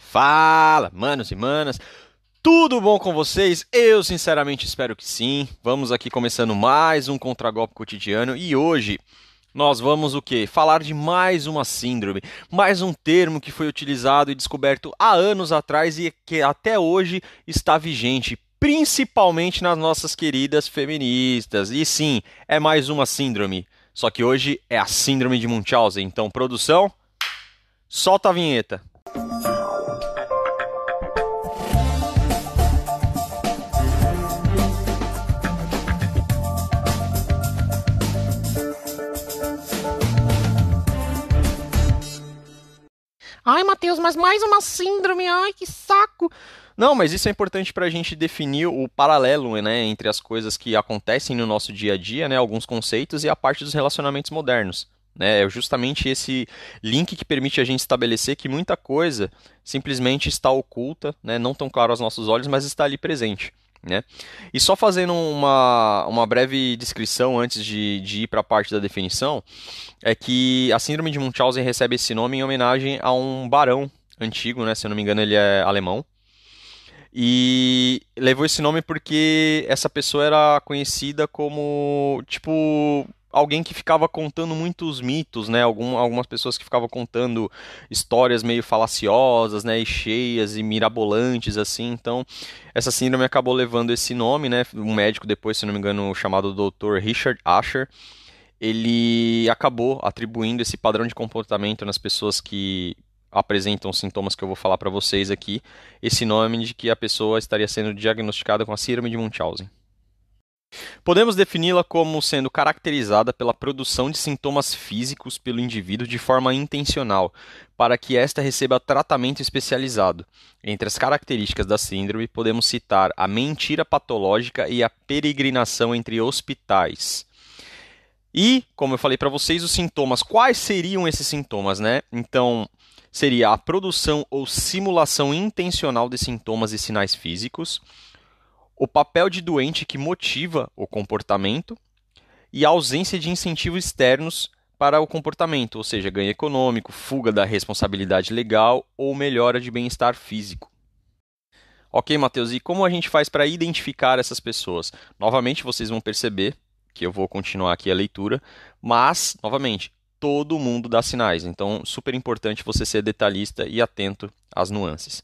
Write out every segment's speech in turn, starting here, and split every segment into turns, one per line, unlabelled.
Fala, manos e manas, tudo bom com vocês? Eu sinceramente espero que sim. Vamos aqui começando mais um Contragolpe Cotidiano e hoje nós vamos o quê? Falar de mais uma síndrome, mais um termo que foi utilizado e descoberto há anos atrás e que até hoje está vigente, principalmente nas nossas queridas feministas. E sim, é mais uma síndrome, só que hoje é a síndrome de Munchausen. Então, produção, solta a vinheta.
Ai, Matheus, mas mais uma síndrome, ai, que saco.
Não, mas isso é importante para a gente definir o paralelo, né, entre as coisas que acontecem no nosso dia a dia, né, alguns conceitos, e a parte dos relacionamentos modernos. Né, é justamente esse link que permite a gente estabelecer que muita coisa simplesmente está oculta, né, não tão claro aos nossos olhos, mas está ali presente. Né? E só fazendo uma breve descrição antes de ir para a parte da definição, é que a síndrome de Munchausen recebe esse nome em homenagem a um barão antigo, né, se eu não me engano ele é alemão, e levou esse nome porque essa pessoa era conhecida como, tipo, alguém que ficava contando muitos mitos, né? Algumas pessoas que ficavam contando histórias meio falaciosas, né? E cheias e mirabolantes, assim. Então, essa síndrome acabou levando esse nome, né? Um médico depois, se não me engano, chamado Dr. Richard Asher, ele acabou atribuindo esse padrão de comportamento nas pessoas que apresentam os sintomas que eu vou falar para vocês aqui, esse nome de que a pessoa estaria sendo diagnosticada com a síndrome de Munchausen. Podemos defini-la como sendo caracterizada pela produção de sintomas físicos pelo indivíduo de forma intencional, para que esta receba tratamento especializado. Entre as características da síndrome, podemos citar a mentira patológica e a peregrinação entre hospitais. E, como eu falei para vocês, os sintomas, quais seriam esses sintomas, né? Então, seria a produção ou simulação intencional de sintomas e sinais físicos, o papel de doente que motiva o comportamento e a ausência de incentivos externos para o comportamento, ou seja, ganho econômico, fuga da responsabilidade legal ou melhora de bem-estar físico. Ok, Matheus, e como a gente faz para identificar essas pessoas? Novamente, vocês vão perceber que eu vou continuar aqui a leitura, mas, novamente, todo mundo dá sinais, então super importante você ser detalhista e atento às nuances.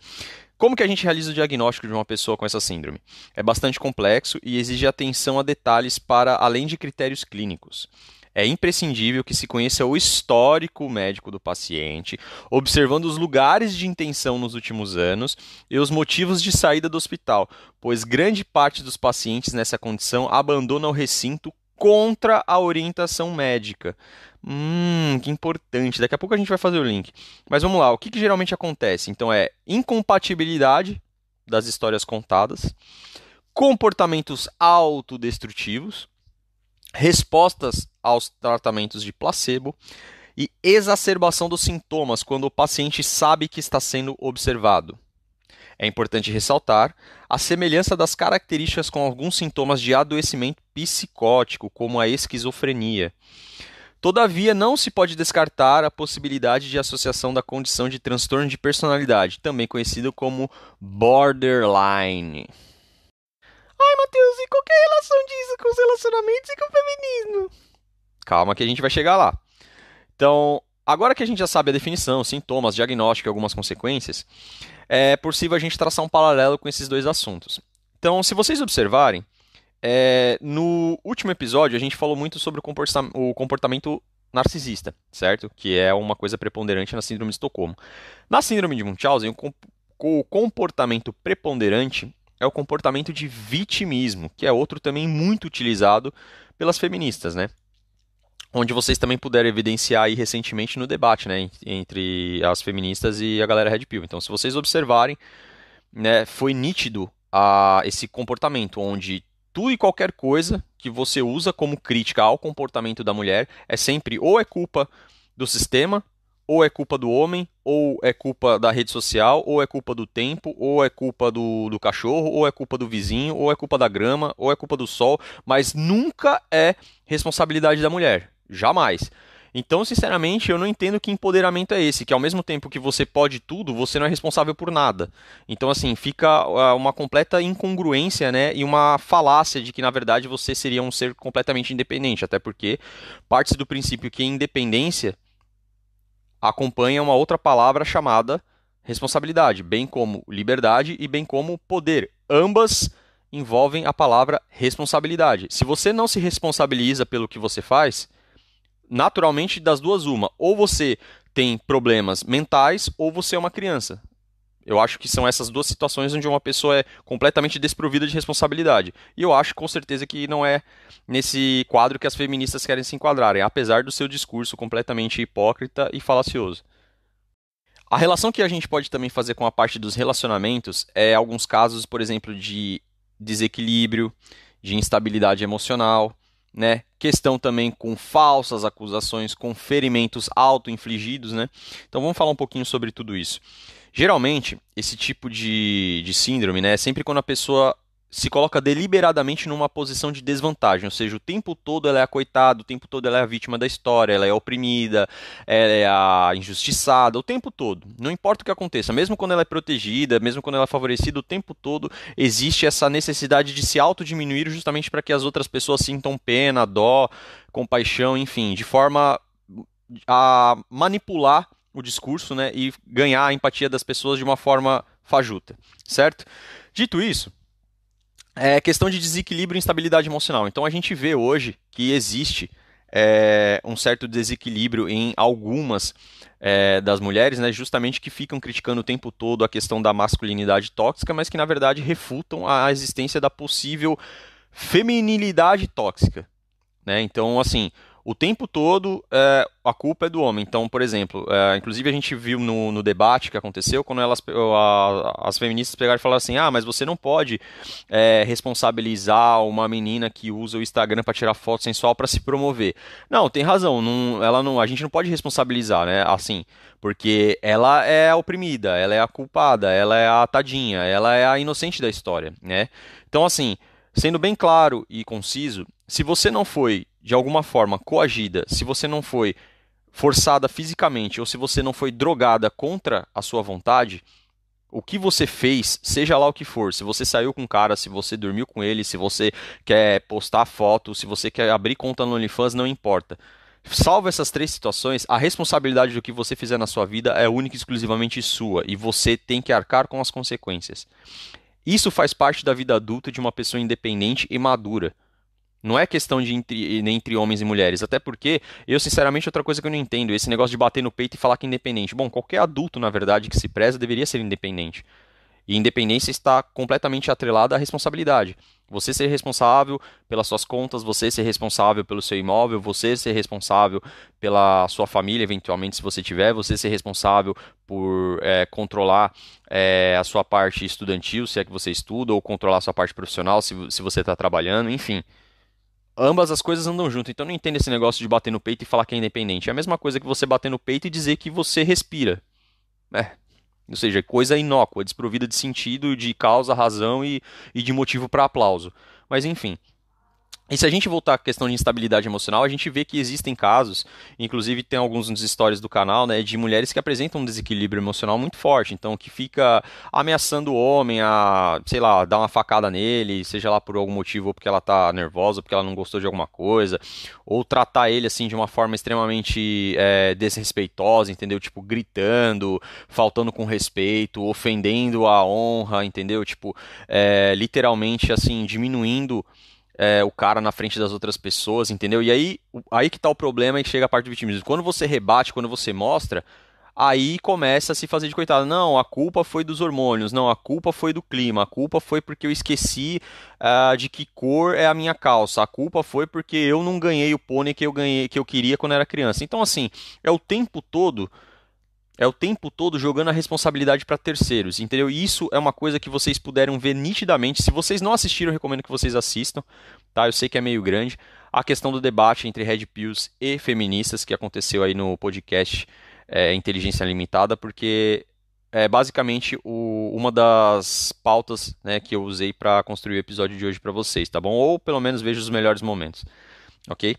Como que a gente realiza o diagnóstico de uma pessoa com essa síndrome? É bastante complexo e exige atenção a detalhes para além de critérios clínicos. É imprescindível que se conheça o histórico médico do paciente, observando os lugares de intenção nos últimos anos e os motivos de saída do hospital, pois grande parte dos pacientes nessa condição abandona o recinto contra a orientação médica. Que importante. Daqui a pouco a gente vai fazer o link. Mas vamos lá, o que geralmente acontece? Então é incompatibilidade das histórias contadas, comportamentos autodestrutivos, respostas aos tratamentos de placebo e exacerbação dos sintomas quando o paciente sabe que está sendo observado. É importante ressaltar a semelhança das características com alguns sintomas de adoecimento psicótico, como a esquizofrenia. Todavia, não se pode descartar a possibilidade de associação da condição de transtorno de personalidade, também conhecido como borderline.
Ai, Matheus, e qual que é a relação disso com os relacionamentos e com o feminismo?
Calma que a gente vai chegar lá. Então, agora que a gente já sabe a definição, sintomas, diagnóstico e algumas consequências, é possível a gente traçar um paralelo com esses dois assuntos. Então, se vocês observarem, no último episódio a gente falou muito sobre o comportamento narcisista, certo? Que é uma coisa preponderante na síndrome de Estocolmo. Na síndrome de Munchausen, o comportamento preponderante é o comportamento de vitimismo, que é outro também muito utilizado pelas feministas, né? Onde vocês também puderam evidenciar aí recentemente no debate, né, entre as feministas e a galera Red Pill. Então, se vocês observarem, né, foi nítido esse comportamento, onde tudo e qualquer coisa que você usa como crítica ao comportamento da mulher é sempre ou é culpa do sistema, ou é culpa do homem, ou é culpa da rede social, ou é culpa do tempo, ou é culpa do cachorro, ou é culpa do vizinho, ou é culpa da grama, ou é culpa do sol, mas nunca é responsabilidade da mulher. Jamais. Então, sinceramente, eu não entendo que empoderamento é esse, que ao mesmo tempo que você pode tudo, você não é responsável por nada. Então, assim, fica uma completa incongruência, né, e uma falácia de que, na verdade, você seria um ser completamente independente, até porque parte-se do princípio que independência acompanha uma outra palavra chamada responsabilidade, bem como liberdade e bem como poder. Ambas envolvem a palavra responsabilidade. Se você não se responsabiliza pelo que você faz, naturalmente das duas uma, ou você tem problemas mentais ou você é uma criança. Eu acho que são essas duas situações onde uma pessoa é completamente desprovida de responsabilidade. E eu acho com certeza que não é nesse quadro que as feministas querem se enquadrarem, apesar do seu discurso completamente hipócrita e falacioso. A relação que a gente pode também fazer com a parte dos relacionamentos é alguns casos, por exemplo, de desequilíbrio, de instabilidade emocional, né? Questão também com falsas acusações, com ferimentos auto-infligidos, né? Então vamos falar um pouquinho sobre tudo isso. Geralmente, esse tipo de síndrome, né, é sempre quando a pessoa se coloca deliberadamente numa posição de desvantagem, ou seja, o tempo todo ela é a coitada, o tempo todo ela é a vítima da história, ela é oprimida, ela é a injustiçada, o tempo todo. Não importa o que aconteça, mesmo quando ela é protegida, mesmo quando ela é favorecida, o tempo todo existe essa necessidade de se autodiminuir justamente para que as outras pessoas sintam pena, dó, compaixão, enfim, de forma a manipular o discurso, né, e ganhar a empatia das pessoas de uma forma fajuta, certo? Dito isso, é questão de desequilíbrio e instabilidade emocional. Então a gente vê hoje que existe um certo desequilíbrio em algumas das mulheres, né, justamente que ficam criticando o tempo todo a questão da masculinidade tóxica, mas que na verdade refutam a existência da possível feminilidade tóxica, né? Então, assim, o tempo todo a culpa é do homem. Então, por exemplo, inclusive a gente viu no debate que aconteceu, quando as feministas pegaram e falaram assim, ah, mas você não pode responsabilizar uma menina que usa o Instagram para tirar foto sensual para se promover. Não, tem razão, a gente não pode responsabilizar, né, assim, porque ela é a oprimida, ela é a culpada, ela é a tadinha, ela é a inocente da história, né? Então, assim, sendo bem claro e conciso, se você não foi, de alguma forma, coagida, se você não foi forçada fisicamente ou se você não foi drogada contra a sua vontade, o que você fez, seja lá o que for, se você saiu com o cara, se você dormiu com ele, se você quer postar foto, se você quer abrir conta no OnlyFans, não importa. Salvo essas três situações, a responsabilidade do que você fizer na sua vida é única e exclusivamente sua e você tem que arcar com as consequências. Isso faz parte da vida adulta de uma pessoa independente e madura. Não é questão de entre homens e mulheres, até porque eu, sinceramente, outra coisa que eu não entendo, esse negócio de bater no peito e falar que é independente. Bom, qualquer adulto, na verdade, que se preza deveria ser independente. E independência está completamente atrelada à responsabilidade. Você ser responsável pelas suas contas, você ser responsável pelo seu imóvel, você ser responsável pela sua família, eventualmente, se você tiver, você ser responsável por controlar a sua parte estudantil, se é que você estuda, ou controlar a sua parte profissional, se você está trabalhando, enfim. Ambas as coisas andam junto, então não entendo esse negócio de bater no peito e falar que é independente. É a mesma coisa que você bater no peito e dizer que você respira. É, ou seja, coisa inócua, desprovida de sentido, de causa, razão e de motivo para aplauso. Mas enfim. E se a gente voltar à questão de instabilidade emocional, a gente vê que existem casos, inclusive tem alguns nos stories do canal, né, de mulheres que apresentam um desequilíbrio emocional muito forte, então que fica ameaçando o homem a, sei lá, dar uma facada nele, seja lá por algum motivo, ou porque ela tá nervosa, ou porque ela não gostou de alguma coisa, ou tratar ele assim de uma forma extremamente desrespeitosa, entendeu? Tipo, gritando, faltando com respeito, ofendendo a honra, entendeu? Tipo, literalmente assim, diminuindo o cara na frente das outras pessoas, entendeu? E aí que tá o problema e que chega a parte do vitimismo. Quando você rebate, quando você mostra, aí começa a se fazer de coitado. Não, a culpa foi dos hormônios, não, a culpa foi do clima, a culpa foi porque eu esqueci de que cor é a minha calça, a culpa foi porque eu não ganhei o pônei que eu queria quando era criança. Então, assim, é o tempo todo. É o tempo todo jogando a responsabilidade para terceiros, entendeu? E isso é uma coisa que vocês puderam ver nitidamente. Se vocês não assistiram, eu recomendo que vocês assistam, tá? Eu sei que é meio grande. A questão do debate entre Red Pills e feministas que aconteceu aí no podcast Inteligência Limitada, porque é basicamente uma das pautas, né, que eu usei para construir o episódio de hoje para vocês, tá bom? Ou pelo menos veja os melhores momentos, ok?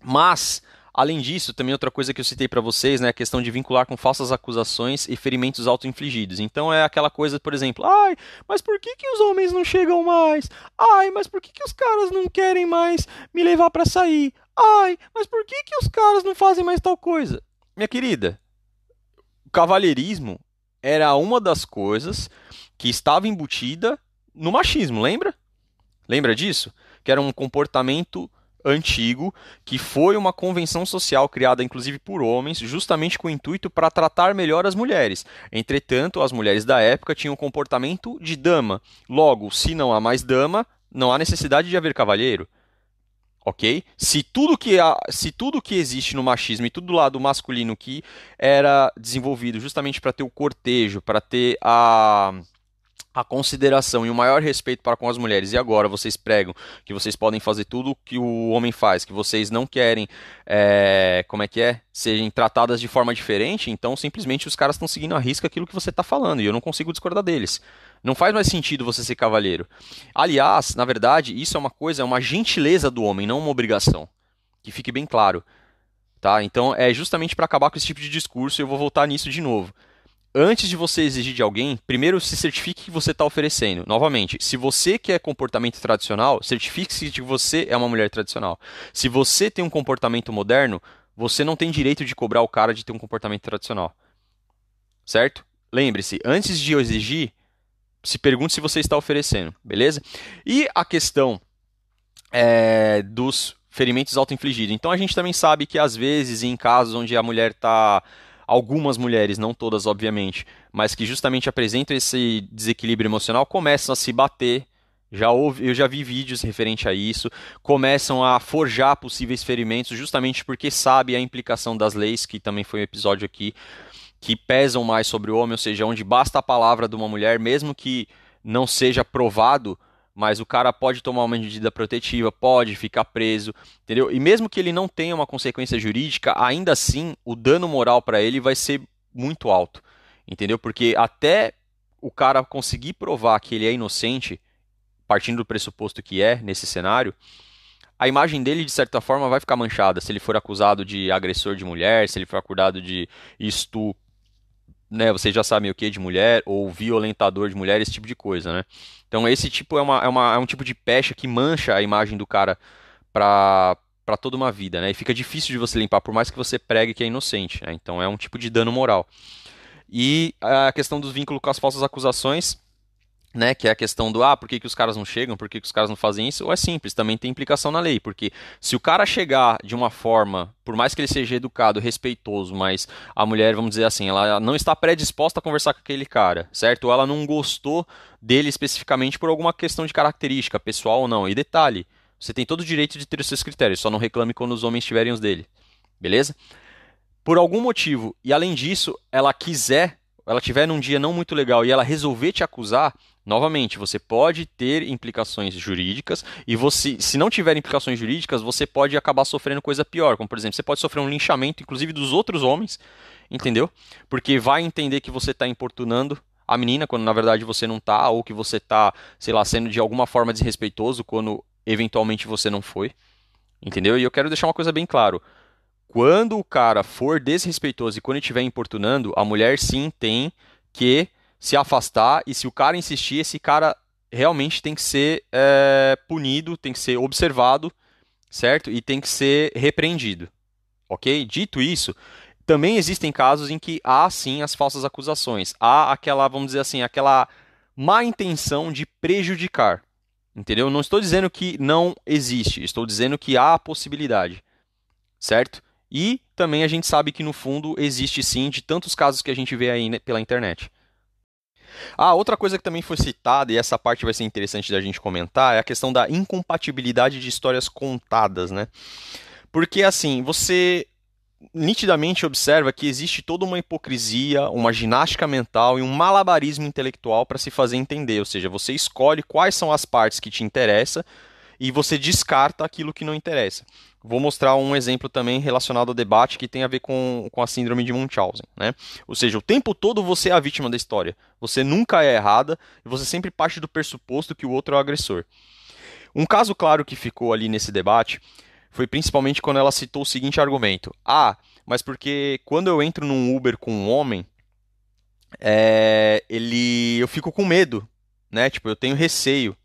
Mas Além disso, também outra coisa que eu citei para vocês, né, a questão de vincular com falsas acusações e ferimentos auto-infligidos. Então é aquela coisa, por exemplo, ai, mas por que que os homens não chegam mais? Ai, mas por que que os caras não querem mais me levar para sair? Ai, mas por que que os caras não fazem mais tal coisa? Minha querida, o cavalheirismo era uma das coisas que estava embutida no machismo, lembra? Lembra disso? Que era um comportamento antigo, que foi uma convenção social criada inclusive por homens, justamente com o intuito para tratar melhor as mulheres. Entretanto, as mulheres da época tinham um comportamento de dama. Logo, se não há mais dama, não há necessidade de haver cavalheiro. Ok? Se tudo que existe no machismo e tudo do lado masculino que era desenvolvido justamente para ter o cortejo, para ter a consideração e o maior respeito para com as mulheres, e agora vocês pregam que vocês podem fazer tudo o que o homem faz, que vocês não querem, como é que é? Serem tratadas de forma diferente, então simplesmente os caras estão seguindo à risca aquilo que você está falando, e eu não consigo discordar deles. Não faz mais sentido você ser cavalheiro. Aliás, na verdade, isso é uma coisa, é uma gentileza do homem, não uma obrigação. Que fique bem claro. Tá? Então é justamente para acabar com esse tipo de discurso, e eu vou voltar nisso de novo. Antes de você exigir de alguém, primeiro se certifique que você está oferecendo. Novamente, se você quer comportamento tradicional, certifique-se de que você é uma mulher tradicional. Se você tem um comportamento moderno, você não tem direito de cobrar o cara de ter um comportamento tradicional. Certo? Lembre-se, antes de eu exigir, se pergunte se você está oferecendo, beleza? E a questão dos ferimentos auto-infligidos. Então a gente também sabe que às vezes em casos onde a mulher está, algumas mulheres, não todas obviamente, mas que justamente apresentam esse desequilíbrio emocional, começam a se bater. Eu já vi vídeos referente a isso, começam a forjar possíveis ferimentos justamente porque sabe a implicação das leis, que também foi um episódio aqui, que pesam mais sobre o homem, ou seja, onde basta a palavra de uma mulher, mesmo que não seja provado, mas o cara pode tomar uma medida protetiva, pode ficar preso, entendeu? E mesmo que ele não tenha uma consequência jurídica, ainda assim o dano moral para ele vai ser muito alto, entendeu? Porque até o cara conseguir provar que ele é inocente, partindo do pressuposto que é nesse cenário, a imagem dele, de certa forma, vai ficar manchada. Se ele for acusado de agressor de mulher, se ele for acusado de estupro, né, vocês já sabem o que de mulher, ou violentador de mulher, esse tipo de coisa, né? Então esse tipo é um tipo de pecha que mancha a imagem do cara para toda uma vida, né? E fica difícil de você limpar, por mais que você pregue que é inocente, né? Então é um tipo de dano moral. E a questão dos vínculos com as falsas acusações, né, que é a questão do, por que que os caras não chegam, por que que os caras não fazem isso, ou é simples, também tem implicação na lei, porque se o cara chegar de uma forma, por mais que ele seja educado, respeitoso, mas a mulher, vamos dizer assim, ela não está predisposta a conversar com aquele cara, certo? Ou ela não gostou dele especificamente por alguma questão de característica, pessoal ou não, e detalhe, você tem todo o direito de ter os seus critérios, só não reclame quando os homens tiverem os dele, beleza? Por algum motivo, e além disso, ela tiver num dia não muito legal e ela resolver te acusar, novamente, você pode ter implicações jurídicas e você, se não tiver implicações jurídicas, você pode acabar sofrendo coisa pior, como por exemplo, você pode sofrer um linchamento, inclusive dos outros homens, entendeu? Porque vai entender que você está importunando a menina quando na verdade você não está, ou que você está, sei lá, sendo de alguma forma desrespeitoso quando eventualmente você não foi, entendeu? E eu quero deixar uma coisa bem claro. Quando o cara for desrespeitoso e quando ele estiver importunando, a mulher sim tem que se afastar, e se o cara insistir, esse cara realmente tem que ser punido, tem que ser observado, certo? E tem que ser repreendido, ok? Dito isso, também existem casos em que há sim as falsas acusações, há aquela, vamos dizer assim, aquela má intenção de prejudicar, entendeu? Não estou dizendo que não existe, estou dizendo que há a possibilidade, certo? E também a gente sabe que no fundo existe sim de tantos casos que a gente vê aí pela internet. Outra coisa que também foi citada, e essa parte vai ser interessante da gente comentar, é a questão da incompatibilidade de histórias contadas, né? Porque assim, você nitidamente observa que existe toda uma hipocrisia, uma ginástica mental e um malabarismo intelectual para se fazer entender, ou seja, você escolhe quais são as partes que te interessam e você descarta aquilo que não interessa. Vou mostrar um exemplo também relacionado ao debate que tem a ver com a síndrome de Munchausen, né? Ou seja, o tempo todo você é a vítima da história. Você nunca é errada e você sempre parte do pressuposto que o outro é o agressor. Um caso claro que ficou ali nesse debate foi principalmente quando ela citou o seguinte argumento: ah, mas porque quando eu entro num Uber com um homem, eu fico com medo, né? Tipo, eu tenho receio,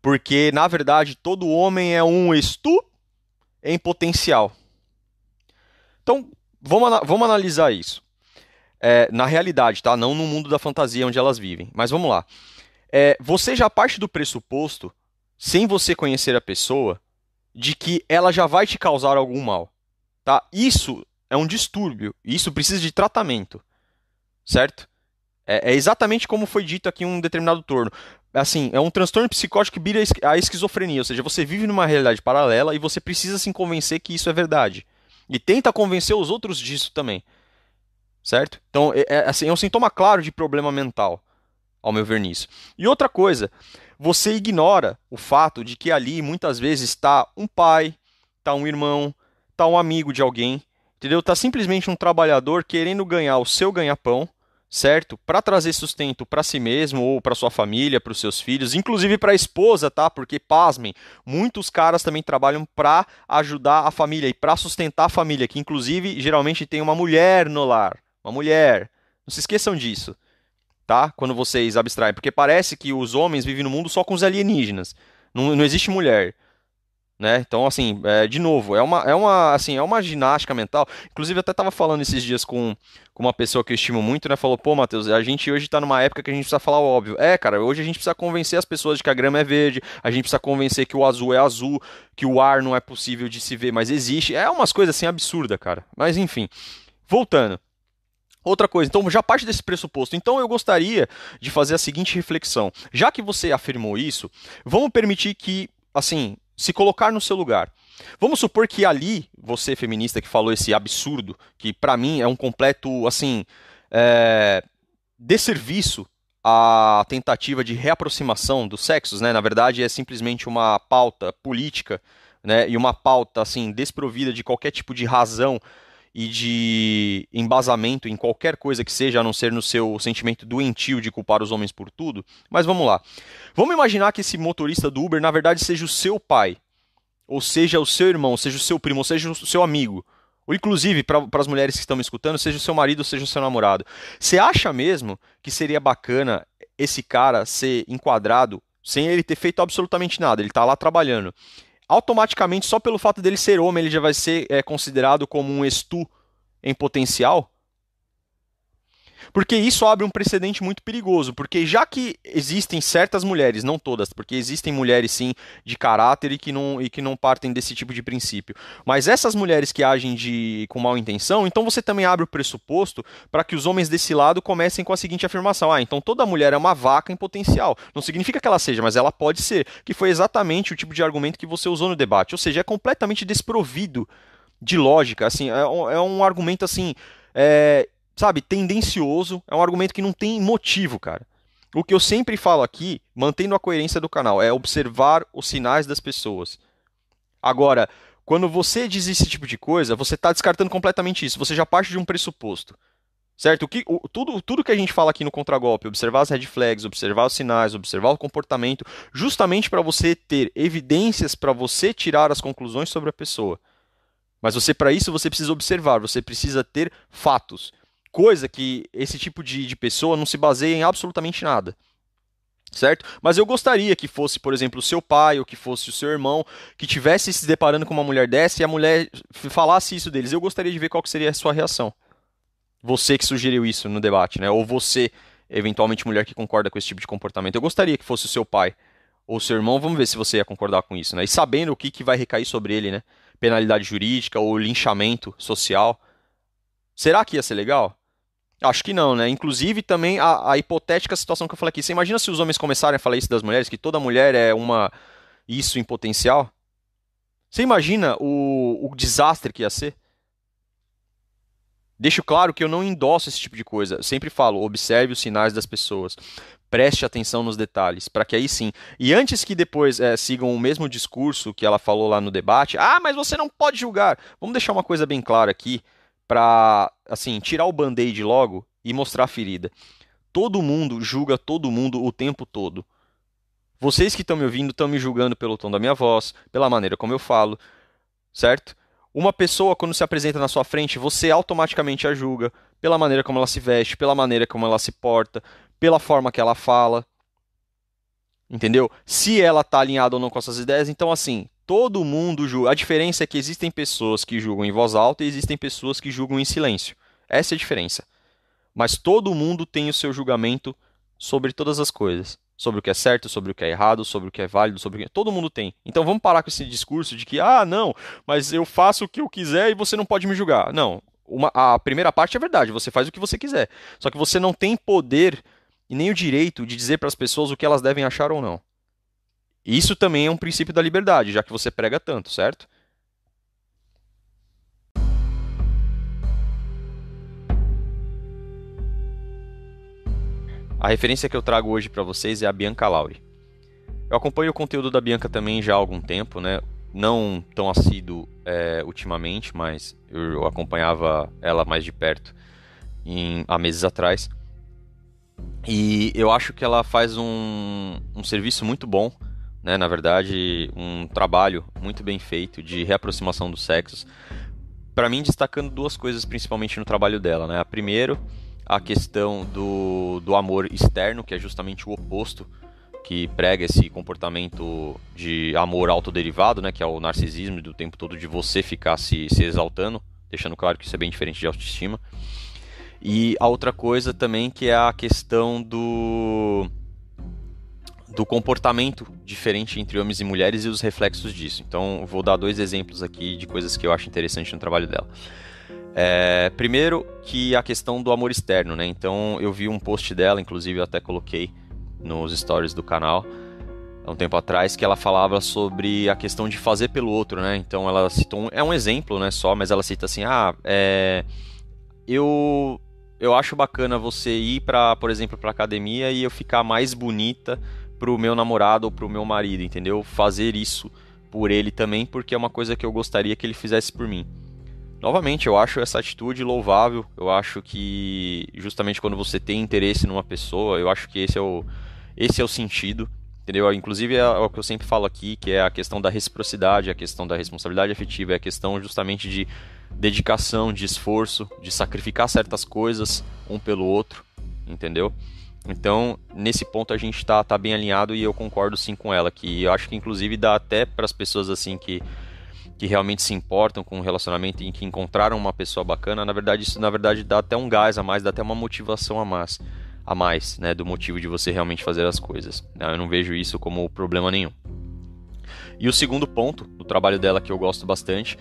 porque na verdade todo homem é um estu em potencial. Então, vamos analisar isso. Na realidade, tá? Não no mundo da fantasia onde elas vivem. Mas vamos lá. Você já parte do pressuposto, sem você conhecer a pessoa, de que ela já vai te causar algum mal, tá? Isso é um distúrbio. Isso precisa de tratamento, certo? É exatamente como foi dito aqui em um determinado turno. Assim, é um transtorno psicótico que vira a esquizofrenia, ou seja, você vive numa realidade paralela e você precisa se convencer que isso é verdade. E tenta convencer os outros disso também, certo? Então, assim, é um sintoma claro de problema mental, ao meu ver nisso. E outra coisa, você ignora o fato de que ali muitas vezes está um pai, está um irmão, está um amigo de alguém, entendeu? Está simplesmente um trabalhador querendo ganhar o seu ganha-pão, certo? Para trazer sustento para si mesmo ou para sua família, para os seus filhos, inclusive para a esposa, tá? Porque pasmem, muitos caras também trabalham para ajudar a família e para sustentar a família, que inclusive geralmente tem uma mulher no lar, uma mulher. Não se esqueçam disso, tá? Quando vocês abstraem, porque parece que os homens vivem no mundo só com os alienígenas. Não existe mulher, né? Então, assim, de novo, assim, é uma ginástica mental. Inclusive, eu até estava falando esses dias com uma pessoa que eu estimo muito, né? Falou, pô, Matheus, a gente hoje está numa época que a gente precisa falar o óbvio. Cara, hoje a gente precisa convencer as pessoas de que a grama é verde, a gente precisa convencer que o azul é azul, que o ar não é possível de se ver, mas existe. É umas coisas assim absurdas, cara. Mas enfim, voltando. Outra coisa, então já parte desse pressuposto. Então eu gostaria de fazer a seguinte reflexão. Já que você afirmou isso, vamos permitir que, assim, se colocar no seu lugar. Vamos supor que ali, você feminista que falou esse absurdo, que pra mim é um completo, assim, é, desserviço à tentativa de reaproximação dos sexos, né? Na verdade é simplesmente uma pauta política, né? E uma pauta, assim, desprovida de qualquer tipo de razão e de embasamento em qualquer coisa que seja, a não ser no seu sentimento doentio de culpar os homens por tudo. Mas vamos lá. Vamos imaginar que esse motorista do Uber, na verdade, seja o seu pai, ou seja o seu irmão, seja o seu primo, ou seja o seu amigo. Ou inclusive, para as mulheres que estão me escutando, seja o seu marido, ou seja o seu namorado. Você acha mesmo que seria bacana esse cara ser enquadrado sem ele ter feito absolutamente nada? Ele está lá trabalhando, automaticamente, só pelo fato dele ser homem, ele já vai ser considerado como um estu em potencial? Porque isso abre um precedente muito perigoso, porque já que existem certas mulheres, não todas, porque existem mulheres sim de caráter e que não partem desse tipo de princípio, mas essas mulheres que agem com mal intenção, então você também abre o pressuposto para que os homens desse lado comecem com a seguinte afirmação: ah, então toda mulher é uma vaca em potencial. Não significa que ela seja, mas ela pode ser, que foi exatamente o tipo de argumento que você usou no debate, ou seja, é completamente desprovido de lógica, assim, é um argumento assim, sabe, tendencioso, é um argumento que não tem motivo, cara. O que eu sempre falo aqui, mantendo a coerência do canal, é observar os sinais das pessoas. Agora, quando você diz esse tipo de coisa, você está descartando completamente isso, você já parte de um pressuposto. Certo? Tudo que a gente fala aqui no contragolpe, observar as red flags, observar os sinais, observar o comportamento, justamente para você ter evidências para você tirar as conclusões sobre a pessoa. Mas para isso, você precisa observar, você precisa ter fatos. Coisa que esse tipo de pessoa não se baseia em absolutamente nada. Certo? Mas eu gostaria que fosse, por exemplo, o seu pai ou que fosse o seu irmão que tivesse se deparando com uma mulher dessa e a mulher falasse isso deles. Eu gostaria de ver qual que seria a sua reação. Você que sugeriu isso no debate, né? Ou você, eventualmente, mulher que concorda com esse tipo de comportamento. Eu gostaria que fosse o seu pai ou o seu irmão. Vamos ver se você ia concordar com isso, né? E sabendo o que vai recair sobre ele, né? Penalidade jurídica ou linchamento social. Será que ia ser legal? Acho que não, né? Inclusive também a hipotética situação que eu falei aqui. Você imagina se os homens começarem a falar isso das mulheres, que toda mulher é uma isso em potencial? Você imagina o desastre que ia ser? Deixo claro que eu não endosso esse tipo de coisa. Eu sempre falo, observe os sinais das pessoas. Preste atenção nos detalhes, para que aí sim. E antes que depois sigam o mesmo discurso que ela falou lá no debate, ah, mas você não pode julgar. Vamos deixar uma coisa bem clara aqui, para assim, tirar o band-aid logo e mostrar a ferida. Todo mundo julga todo mundo o tempo todo. Vocês que estão me ouvindo estão me julgando pelo tom da minha voz, pela maneira como eu falo. certo? Uma pessoa, quando se apresenta na sua frente, você automaticamente a julga pela maneira como ela se veste, pela maneira como ela se porta, pela forma que ela fala, entendeu? Se ela está alinhada ou não com essas ideias. Então, assim, todo mundo julga. A diferença é que existem pessoas que julgam em voz alta e existem pessoas que julgam em silêncio. Essa é a diferença. Mas todo mundo tem o seu julgamento sobre todas as coisas. Sobre o que é certo, sobre o que é errado, sobre o que é válido, sobre o que... Todo mundo tem. Então vamos parar com esse discurso de que, ah, não, mas eu faço o que eu quiser e você não pode me julgar. Não. A primeira parte é verdade, você faz o que você quiser. Só que você não tem poder e nem o direito de dizer para as pessoas o que elas devem achar ou não. Isso também é um princípio da liberdade, já que você prega tanto, certo? A referência que eu trago hoje para vocês é a Bianca Lauri. Eu acompanho o conteúdo da Bianca também já há algum tempo, né? Não tão assíduo ultimamente, mas eu acompanhava ela mais de perto há meses atrás. E eu acho que ela faz um serviço muito bom, né? Na verdade, um trabalho muito bem feito de reaproximação dos sexos. Para mim, destacando duas coisas principalmente no trabalho dela, né? A primeiro, a questão do amor externo, que é justamente o oposto, que prega esse comportamento de amor autoderivado, né? Que é o narcisismo do tempo todo de você ficar se exaltando, deixando claro que isso é bem diferente de autoestima. E a outra coisa também que é a questão do comportamento diferente entre homens e mulheres e os reflexos disso. Então, vou dar dois exemplos aqui de coisas que eu acho interessante no trabalho dela. Primeiro, que a questão do amor externo, né? Então, eu vi um post dela, inclusive eu até coloquei nos stories do canal, há um tempo atrás, que ela falava sobre a questão de fazer pelo outro, né? Então, ela citou, é um exemplo, né, só, mas ela cita assim, eu acho bacana você ir para, por exemplo, para academia e eu ficar mais bonita pro meu namorado ou pro meu marido, entendeu? Fazer isso por ele também, porque é uma coisa que eu gostaria que ele fizesse por mim. Novamente, eu acho essa atitude louvável. Eu acho que justamente quando você tem interesse numa pessoa, eu acho que esse é o sentido, entendeu? Inclusive é o que eu sempre falo aqui, que é a questão da reciprocidade, a questão da responsabilidade afetiva, é a questão justamente de dedicação, de esforço, de sacrificar certas coisas um pelo outro, entendeu? Então, nesse ponto a gente tá bem alinhado e eu concordo sim com ela, que eu acho que inclusive dá até para as pessoas assim que realmente se importam com o relacionamento e que encontraram uma pessoa bacana, na verdade isso na verdade dá até um gás a mais, dá até uma motivação a mais, né, do motivo de você realmente fazer as coisas. Eu não vejo isso como problema nenhum. E o segundo ponto do trabalho dela que eu gosto bastante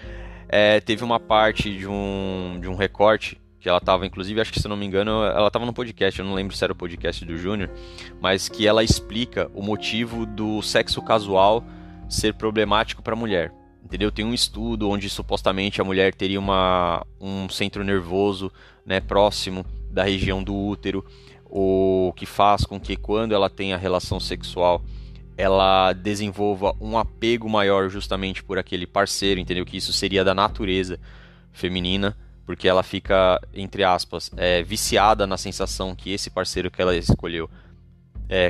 teve uma parte de um recorte que ela estava, inclusive, acho que se eu não me engano, ela estava no podcast, eu não lembro se era o podcast do Júnior, mas que ela explica o motivo do sexo casual ser problemático para a mulher. Entendeu? Tem um estudo onde supostamente a mulher teria um centro nervoso, né, próximo da região do útero, o que faz com que quando ela tem a relação sexual ela desenvolva um apego maior justamente por aquele parceiro, entendeu? Que isso seria da natureza feminina, porque ela fica, entre aspas, viciada na sensação que esse parceiro que ela escolheu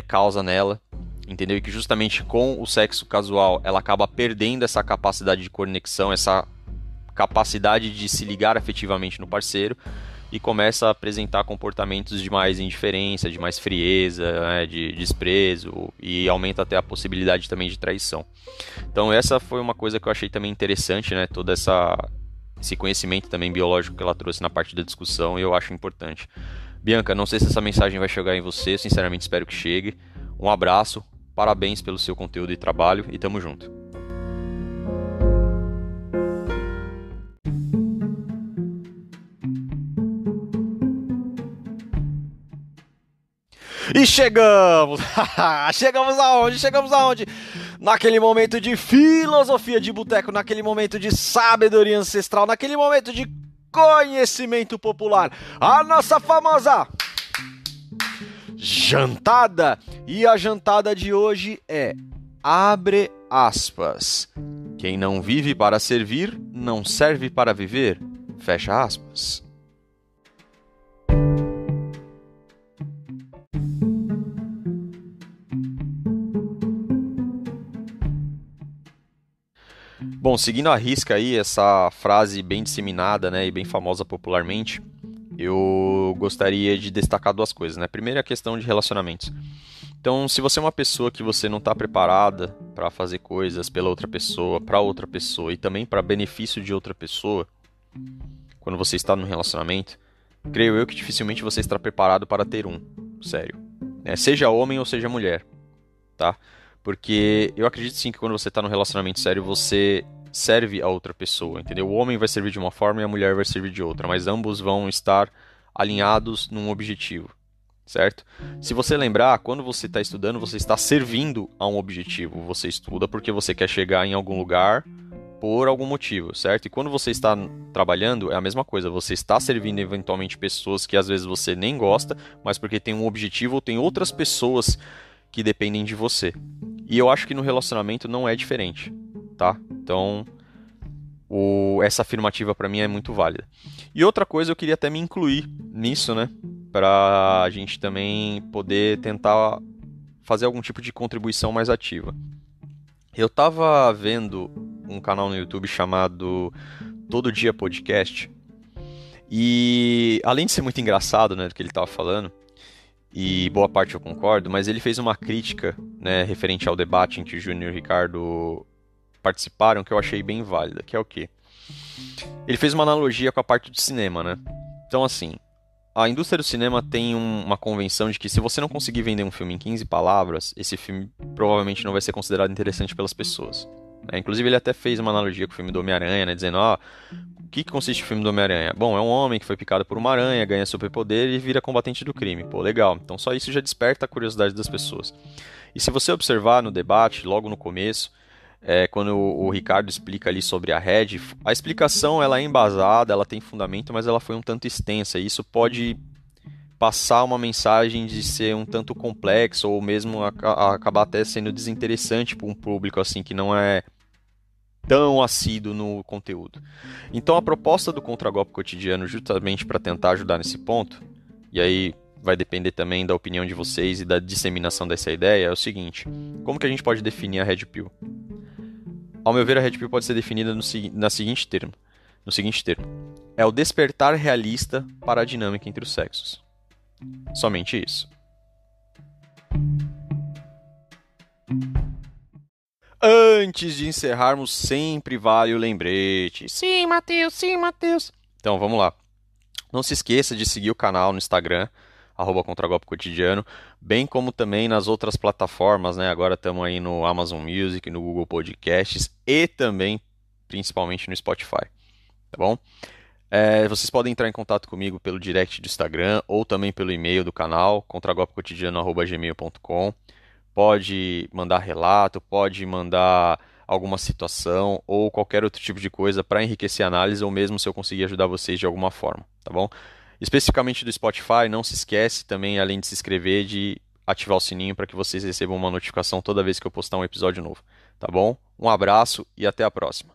causa nela, entendeu? E que justamente com o sexo casual ela acaba perdendo essa capacidade de conexão, essa capacidade de se ligar afetivamente no parceiro e começa a apresentar comportamentos de mais indiferença, de mais frieza, né, de desprezo e aumenta até a possibilidade também de traição. Então essa foi uma coisa que eu achei também interessante, né, todo esse conhecimento também biológico que ela trouxe na parte da discussão e eu acho importante. Bianca, não sei se essa mensagem vai chegar em você, sinceramente espero que chegue. Um abraço, parabéns pelo seu conteúdo e trabalho e tamo junto. E chegamos! Chegamos aonde? Chegamos aonde? Naquele momento de filosofia de boteco, naquele momento de sabedoria ancestral, naquele momento de conhecimento popular. A nossa famosa jantada. E a jantada de hoje é, abre aspas, quem não vive para servir, não serve para viver, fecha aspas. Bom, seguindo a risca aí, essa frase bem disseminada, né, e bem famosa popularmente, eu gostaria de destacar duas coisas, né? Primeiro, a questão de relacionamentos. Então, se você é uma pessoa que você não está preparada para fazer coisas pela outra pessoa, para outra pessoa e também para benefício de outra pessoa, quando você está num relacionamento, creio eu que dificilmente você estará preparado para ter um, sério. Seja homem ou seja mulher, tá? Porque eu acredito sim que quando você está num relacionamento sério, você serve a outra pessoa, entendeu? O homem vai servir de uma forma e a mulher vai servir de outra, mas ambos vão estar alinhados num objetivo, certo? Se você lembrar, quando você está estudando, você está servindo a um objetivo. Você estuda porque você quer chegar em algum lugar por algum motivo, certo? E quando você está trabalhando, é a mesma coisa. Você está servindo eventualmente pessoas que às vezes você nem gosta, mas porque tem um objetivo ou tem outras pessoas que dependem de você. E eu acho que no relacionamento não é diferente, tá? Então, essa afirmativa para mim é muito válida. E outra coisa, eu queria até me incluir nisso, né? Para a gente também poder tentar fazer algum tipo de contribuição mais ativa. Eu tava vendo um canal no YouTube chamado Todo Dia Podcast, e além de ser muito engraçado, né, do que ele tava falando, e boa parte eu concordo, mas ele fez uma crítica, né, referente ao debate em que o Júnior e o Ricardo participaram, que eu achei bem válida, que é o quê? Ele fez uma analogia com a parte de cinema, né? Então, assim, a indústria do cinema tem uma convenção de que se você não conseguir vender um filme em 15 palavras, esse filme provavelmente não vai ser considerado interessante pelas pessoas. Inclusive, ele até fez uma analogia com o filme do Homem-Aranha, né, dizendo, o que consiste o filme do Homem-Aranha? Bom, é um homem que foi picado por uma aranha, ganha superpoder e vira combatente do crime. Pô, legal. Então só isso já desperta a curiosidade das pessoas. E se você observar no debate, logo no começo, quando o Ricardo explica ali sobre a Red, a explicação ela é embasada, ela tem fundamento, mas ela foi um tanto extensa. E isso pode passar uma mensagem de ser um tanto complexo ou mesmo acabar até sendo desinteressante para um público assim que não é tão assíduo no conteúdo. Então a proposta do Contragolpe Cotidiano, justamente para tentar ajudar nesse ponto, e aí vai depender também da opinião de vocês e da disseminação dessa ideia, é o seguinte: como que a gente pode definir a Red Pill? Ao meu ver, a Red Pill pode ser definida no seguinte termo. É o despertar realista para a dinâmica entre os sexos. Somente isso. Antes de encerrarmos, sempre vale o lembrete.
Sim, Matheus, sim, Matheus.
Então, vamos lá. Não se esqueça de seguir o canal no Instagram, @Contragolpe Cotidiano, bem como também nas outras plataformas, né? Agora estamos aí no Amazon Music, no Google Podcasts e também, principalmente, no Spotify, tá bom? Vocês podem entrar em contato comigo pelo direct do Instagram ou também pelo e-mail do canal, contragolpecotidiano@gmail.com. Pode mandar relato, pode mandar alguma situação ou qualquer outro tipo de coisa para enriquecer a análise ou mesmo se eu conseguir ajudar vocês de alguma forma, tá bom? Especificamente do Spotify, não se esquece também, além de se inscrever, de ativar o sininho para que vocês recebam uma notificação toda vez que eu postar um episódio novo, tá bom? Um abraço e até a próxima.